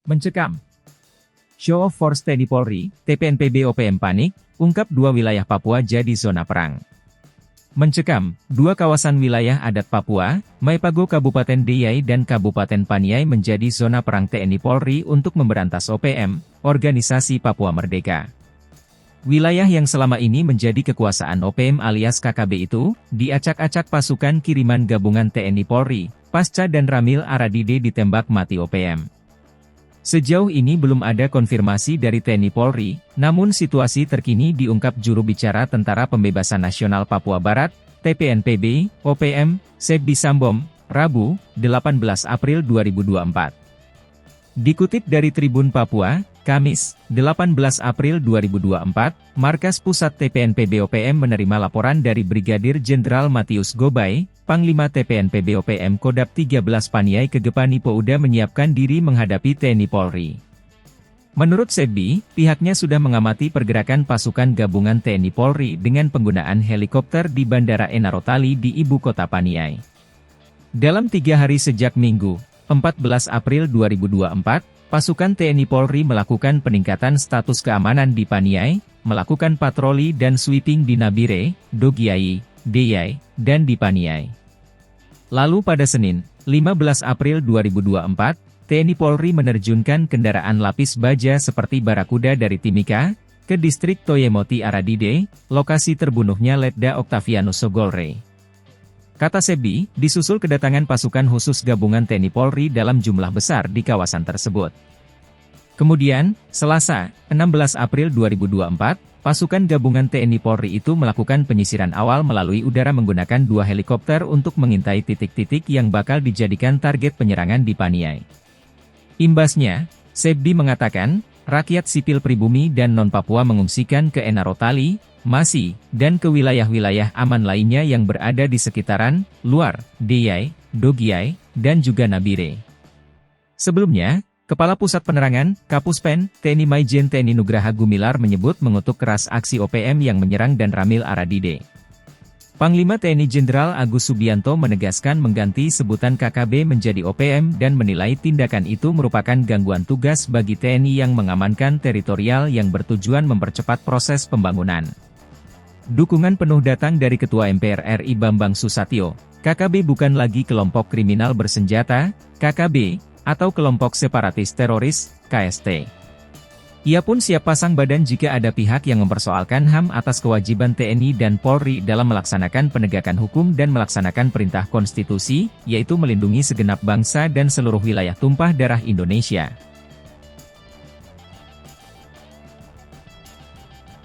Mencekam. Show of force TNI Polri, TPNPB OPM panik, ungkap 2 wilayah Papua jadi zona perang. Mencekam, 2 kawasan wilayah adat Papua, Maipago Kabupaten Deiyai dan Kabupaten Paniai menjadi zona perang TNI Polri untuk memberantas OPM, Organisasi Papua Merdeka. Wilayah yang selama ini menjadi kekuasaan OPM alias KKB itu, diacak-acak pasukan kiriman gabungan TNI Polri, pasca dan Ramil Aradide ditembak mati OPM. Sejauh ini belum ada konfirmasi dari TNI Polri, namun situasi terkini diungkap juru bicara Tentara Pembebasan Nasional Papua Barat, TPNPB, OPM, Sebbi Sambom, Rabu, 18 April 2024. Dikutip dari Tribun Papua, Kamis, 18 April 2024, Markas Pusat TPNPB OPM menerima laporan dari Brigadir Jenderal Matius Gobai, Panglima TPNPB OPM Kodap 13 Paniai Kegepani Pouda menyiapkan diri menghadapi TNI Polri. Menurut Sebbi, pihaknya sudah mengamati pergerakan pasukan gabungan TNI Polri dengan penggunaan helikopter di Bandara Enarotali di Ibu Kota Paniai. Dalam 3 hari sejak Minggu, 14 April 2024, pasukan TNI Polri melakukan peningkatan status keamanan di Paniai, melakukan patroli dan sweeping di Nabire, Dogiai, Deiyai, dan di Paniai. Lalu pada Senin, 15 April 2024, TNI Polri menerjunkan kendaraan lapis baja seperti Barakuda dari Timika, ke distrik Toyemoti Aradide, lokasi terbunuhnya Letda Octavianus Sogolre. Kata Sebbi, disusul kedatangan pasukan khusus gabungan TNI Polri dalam jumlah besar di kawasan tersebut. Kemudian, Selasa, 16 April 2024, pasukan gabungan TNI Polri itu melakukan penyisiran awal melalui udara menggunakan 2 helikopter untuk mengintai titik-titik yang bakal dijadikan target penyerangan di Paniai. Imbasnya, Sebbi mengatakan, rakyat sipil pribumi dan non-Papua mengungsikan ke Enarotali, Masi, dan ke wilayah-wilayah aman lainnya yang berada di sekitaran, luar, Deiyai, Dogiai, dan juga Nabire. Sebelumnya, Kepala Pusat Penerangan, Kapuspen, TNI Maijen TNI Nugraha Gumilar menyebut mengutuk keras aksi OPM yang menyerang dan Ramil Aradide. Panglima TNI Jenderal Agus Subianto menegaskan mengganti sebutan KKB menjadi OPM dan menilai tindakan itu merupakan gangguan tugas bagi TNI yang mengamankan teritorial yang bertujuan mempercepat proses pembangunan. Dukungan penuh datang dari Ketua MPR RI Bambang Susatyo. KKB bukan lagi kelompok kriminal bersenjata, KKB, atau kelompok separatis teroris, KST. Ia pun siap pasang badan jika ada pihak yang mempersoalkan HAM atas kewajiban TNI dan Polri dalam melaksanakan penegakan hukum dan melaksanakan perintah konstitusi, yaitu melindungi segenap bangsa dan seluruh wilayah tumpah darah Indonesia.